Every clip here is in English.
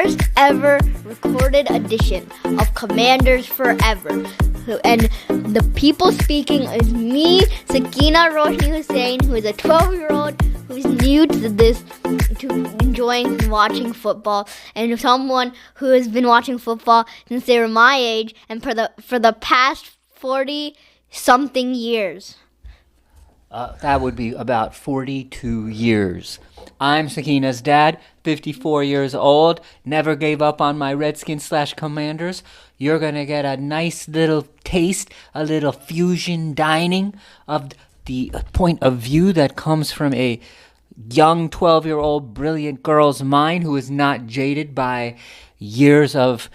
first ever recorded edition of Commanders Forever. And the people speaking is me, Sakina Roshni Hussain, who is a 12-year-old who's new to this, to enjoying watching football, and someone who has been watching football since they were my age and for the past 40-something years. That would be about 42 years. I'm Sakina's dad, 54 years old, never gave up on my Redskins/Commanders. You're going to get a nice little taste, a little fusion dining of the point of view that comes from a young 12-year-old brilliant girl's mind who is not jaded by years of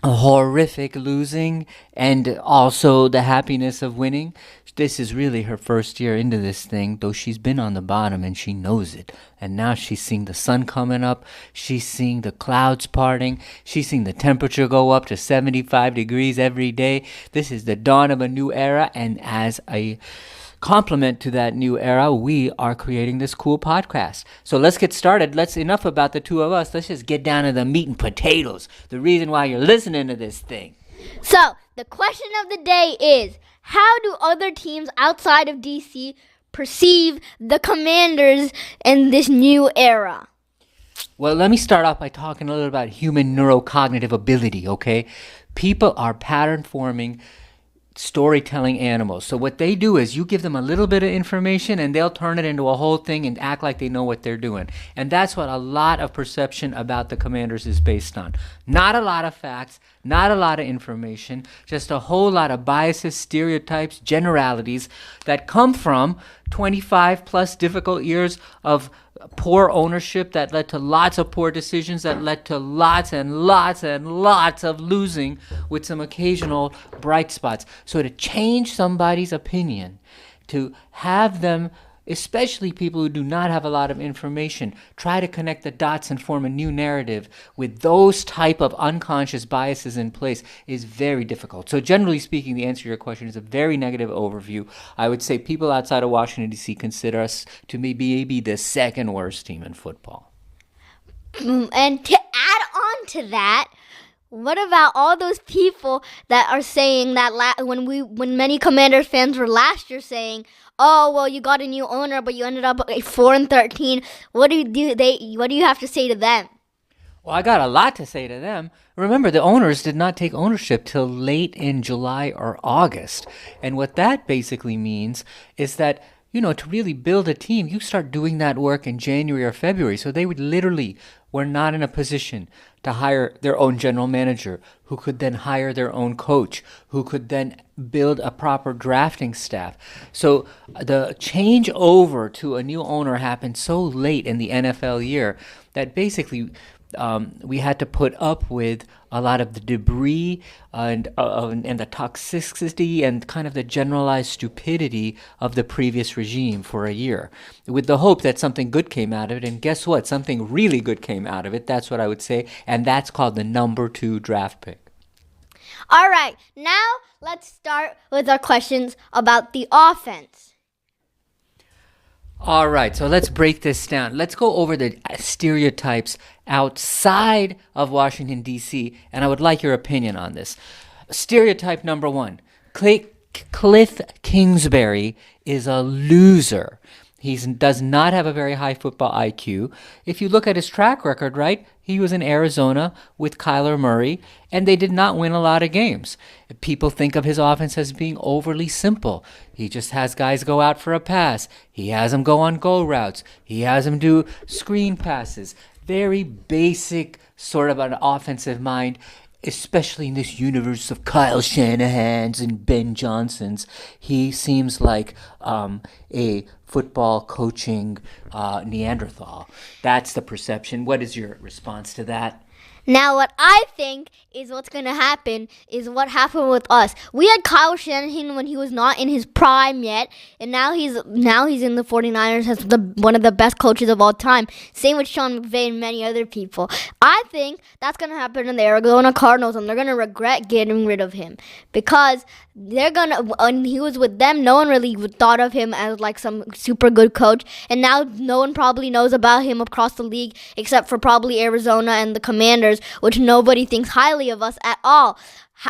horrific losing and also the happiness of winning. This is really her first year into this thing, though she's been on the bottom and she knows it. And now she's seeing the sun coming up. She's seeing the clouds parting. She's seeing the temperature go up to 75 degrees every day. This is the dawn of a new era. And as a complement to that new era, we are creating this cool podcast. So let's get started. Enough about the two of us. Let's just get down to the meat and potatoes. The reason why you're listening to this thing. So, the question of the day is, how do other teams outside of DC perceive the Commanders in this new era? Well, let me start off by talking a little about human neurocognitive ability, okay? People are pattern forming storytelling animals. So what they do is you give them a little bit of information and they'll turn it into a whole thing and act like they know what they're doing. And that's what a lot of perception about the Commanders is based on. Not a lot of facts, not a lot of information, just a whole lot of biases, stereotypes, generalities that come from 25 plus difficult years of poor ownership that led to lots of poor decisions, that led to lots and lots and lots of losing with some occasional bright spots. So to change somebody's opinion, to have them, especially people who do not have a lot of information, try to connect the dots and form a new narrative with those type of unconscious biases in place is very difficult. So generally speaking, the answer to your question is a very negative overview. I would say people outside of Washington, D.C. consider us to maybe the second worst team in football. And to add on to that, what about all those people that are saying that when many Commanders fans were last year saying, "Oh, well, you got a new owner, but you ended up 4-13." What do you have to say to them? Well, I got a lot to say to them. Remember, the owners did not take ownership till late in July or August. And what that basically means is that, to really build a team, you start doing that work in January or February. So they were not in a position to hire their own general manager, who could then hire their own coach, who could then build a proper drafting staff. So the change over to a new owner happened so late in the NFL year that basically we had to put up with a lot of the debris and the toxicity and kind of the generalized stupidity of the previous regime for a year, with the hope that something good came out of it. And guess what? Something really good came out of it. That's what I would say. And that's called the number 2 draft pick. All right, now let's start with our questions about the offense. All right, so let's break this down. Let's go over the stereotypes outside of Washington, D.C., and I would like your opinion on this. Stereotype number 1, Cliff Kingsbury is a loser. He does not have a very high football IQ. If you look at his track record, right, he was in Arizona with Kyler Murray, and they did not win a lot of games. People think of his offense as being overly simple. He just has guys go out for a pass. He has them go on go routes. He has them do screen passes. Very basic sort of an offensive mind, especially in this universe of Kyle Shanahan's and Ben Johnson's. He seems like a football coaching Neanderthal. That's the perception. What is your response to that? Now, what I think is what's going to happen is what happened with us. We had Kyle Shanahan when he was not in his prime yet, and now he's in the 49ers as one of the best coaches of all time. Same with Sean McVay and many other people. I think that's going to happen in the Arizona Cardinals, and they're going to regret getting rid of him because when he was with them, no one really thought of him as like some super good coach, and now no one probably knows about him across the league except for probably Arizona and the Commanders, which nobody thinks highly of us at all.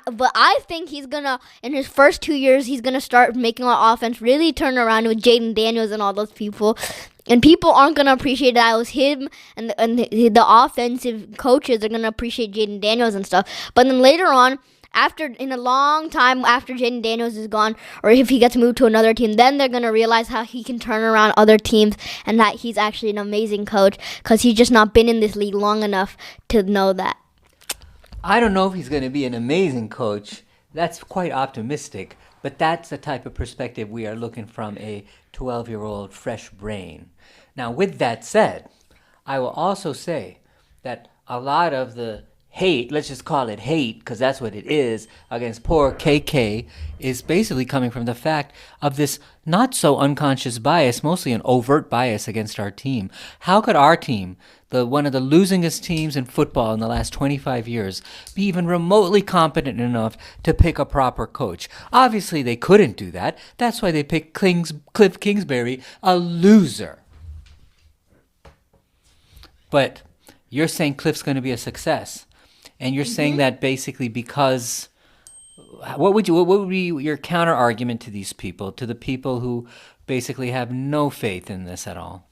But I think he's gonna, in his first 2 years, he's gonna start making our offense really turn around with Jaden Daniels and all those people. And people aren't gonna appreciate that it was him, and the offensive coaches are gonna appreciate Jaden Daniels and stuff. But then later on, in a long time after Jaden Daniels is gone, or if he gets moved to another team, then they're going to realize how he can turn around other teams and that he's actually an amazing coach because he's just not been in this league long enough to know that. I don't know if he's going to be an amazing coach. That's quite optimistic, but that's the type of perspective we are looking from a 12-year-old fresh brain. Now, with that said, I will also say that a lot of the hate, let's just call it hate, because that's what it is, against poor KK is basically coming from the fact of this not so unconscious bias, mostly an overt bias against our team. How could our team, one of the losingest teams in football in the last 25 years, be even remotely competent enough to pick a proper coach? Obviously, they couldn't do that. That's why they picked Cliff Kingsbury, a loser. But you're saying Cliff's going to be a success. And you're saying that basically because what would be your counter argument to these people, to the people who basically have no faith in this at all?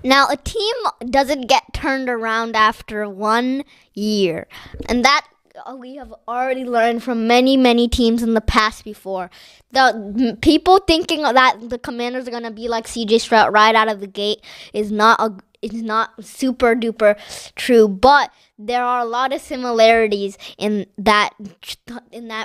Now, a team doesn't get turned around after 1 year, and that we have already learned from many, many teams in the past before. The people thinking that the Commanders are going to be like C.J. Stroud right out of the gate is not super duper true, but there are a lot of similarities in that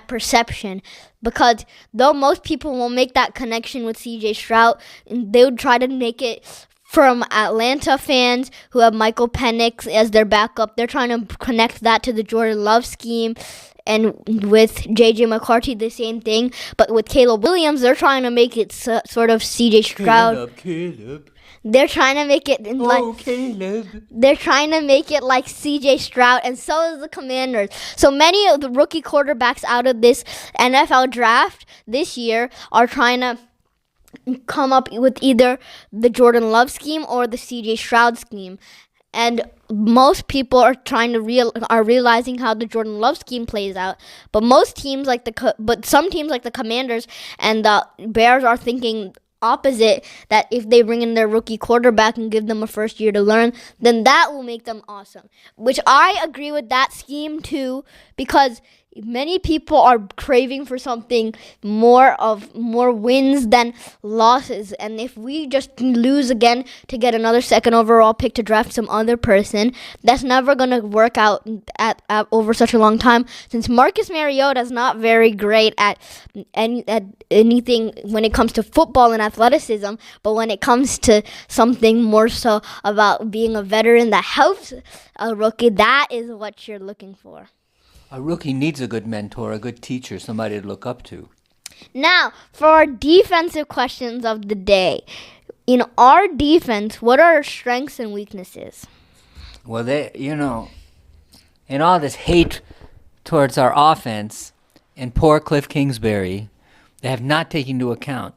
perception, because though most people won't make that connection with C.J. Stroud, they would try to make it from Atlanta fans who have Michael Penix as their backup. They're trying to connect that to the Jordan Love scheme. And with J.J. McCarthy, the same thing. But with Caleb Williams, they're trying to make it sort of C.J. Stroud. Caleb. They're trying to make it Caleb. They're trying to make it like C.J. Stroud, and so is the Commanders. So many of the rookie quarterbacks out of this NFL draft this year are trying to come up with either the Jordan Love scheme or the C.J. Stroud scheme. And most people are realizing how the Jordan Love scheme plays out. But some teams like the Commanders and the Bears are thinking opposite, that if they bring in their rookie quarterback and give them a first year to learn, then that will make them awesome. Which I agree with that scheme too, because many people are craving for something more wins than losses, and if we just lose again to get another second overall pick to draft some other person, that's never going to work out at over such a long time, since Marcus Mariota is not very great at anything when it comes to football and athleticism, but when it comes to something more so about being a veteran that helps a rookie, that is what you're looking for. A rookie needs a good mentor, a good teacher, somebody to look up to. Now, for our defensive questions of the day. In our defense, what are our strengths and weaknesses? Well, in all this hate towards our offense and poor Cliff Kingsbury, they have not taken into account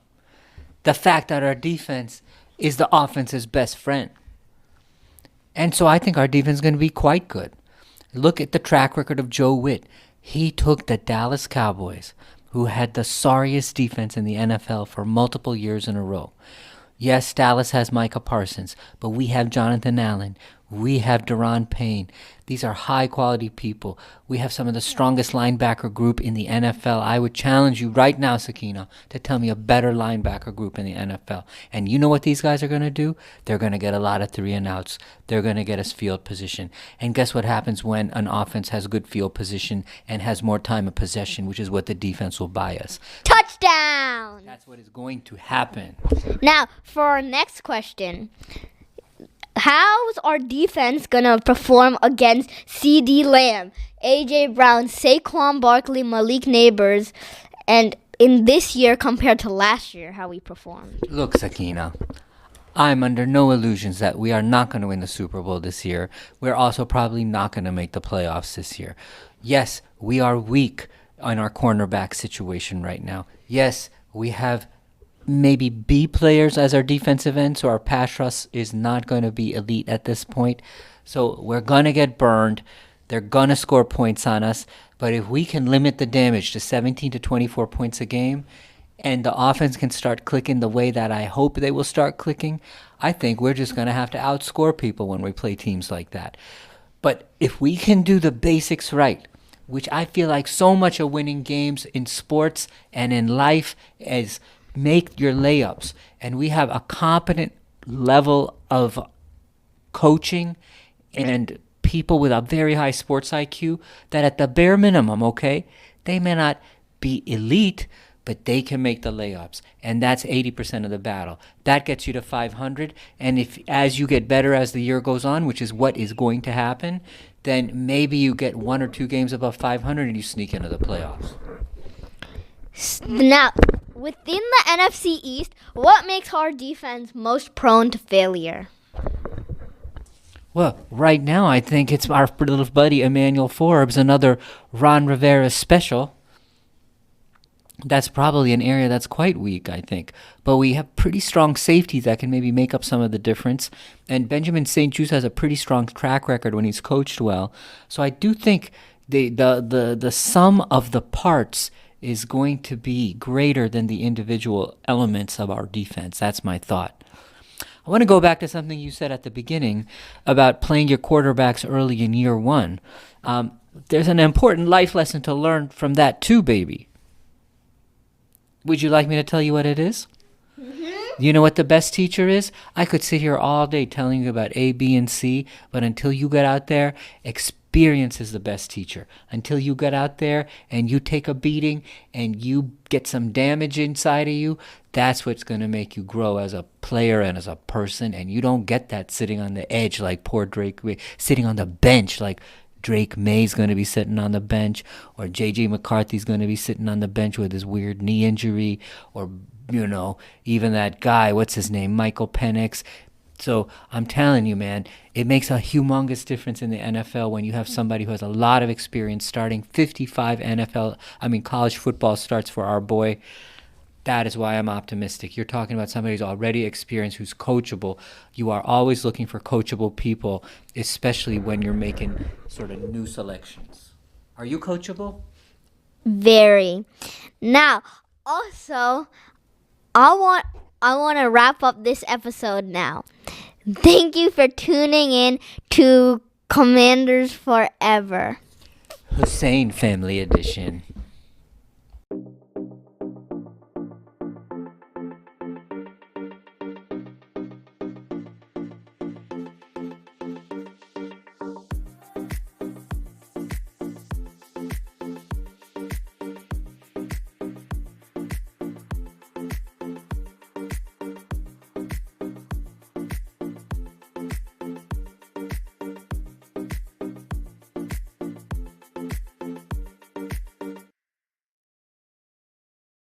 the fact that our defense is the offense's best friend. And so I think our defense is going to be quite good. Look at the track record of Joe Witt. He took the Dallas Cowboys, who had the sorriest defense in the NFL for multiple years in a row. Yes, Dallas has Micah Parsons, but we have Jonathan Allen. We have Daron Payne. These are high-quality people. We have some of the strongest linebacker group in the NFL. I would challenge you right now, Sakina, to tell me a better linebacker group in the NFL. And you know what these guys are going to do? They're going to get a lot of 3-and-outs. They're going to get us field position. And guess what happens when an offense has good field position and has more time of possession, which is what the defense will buy us. Touchdown! That's what is going to happen. Now, for our next question. how's our defense gonna perform against C.D. Lamb, A.J. Brown, Saquon Barkley, Malik Neighbors, and in this year compared to last year, how we performed? Look, Sakina, I'm under no illusions that we are not going to win the Super Bowl this year. We're also probably not going to make the playoffs this year. Yes, we are weak on our cornerback situation right now. Yes, we have maybe B players as our defensive end, so our pass rush is not going to be elite at this point. So we're going to get burned. They're going to score points on us. But if we can limit the damage to 17 to 24 points a game, and the offense can start clicking the way that I hope they will start clicking, I think we're just going to have to outscore people when we play teams like that. But if we can do the basics right, which I feel like so much of winning games in sports and in life is make your layups, and we have a competent level of coaching and people with a very high sports IQ that at the bare minimum, okay, they may not be elite, but they can make the layups, and that's 80% of the battle. That gets you to 500, and if as you get better as the year goes on, which is what is going to happen, then maybe you get 1 or 2 games above 500 and you sneak into the playoffs. Now, within the NFC East, what makes our defense most prone to failure? Well, right now I think it's our little buddy Emmanuel Forbes, another Ron Rivera special. That's probably an area that's quite weak, I think. But we have pretty strong safeties that can maybe make up some of the difference. And Benjamin St. Juste has a pretty strong track record when he's coached well. So I do think the sum of the parts is going to be greater than the individual elements of our defense. That's my thought. I want to go back to something you said at the beginning about playing your quarterbacks early in year one. There's an important life lesson to learn from that too, baby. Would you like me to tell you what it is? Mm-hmm. You know what the best teacher is? I could sit here all day telling you about A, B, and C, but until you get out there, experience is the best teacher. Until you get out there and you take a beating and you get some damage inside of you, that's what's going to make you grow as a player and as a person. And you don't get that sitting on the edge like poor Drake, sitting on the bench like Drake May's going to be sitting on the bench, or J.J. McCarthy's going to be sitting on the bench with his weird knee injury, or, you know, even that guy, what's his name, Michael Penix. So I'm telling you, man, it makes a humongous difference in the NFL when you have somebody who has a lot of experience starting 55 college football starts for our boy. That is why I'm optimistic. You're talking about somebody who's already experienced, who's coachable. You are always looking for coachable people, especially when you're making sort of new selections. Are you coachable? Very. Now, also, I want to wrap up this episode now. Thank you for tuning in to Commanders Forever. Hussein Family Edition.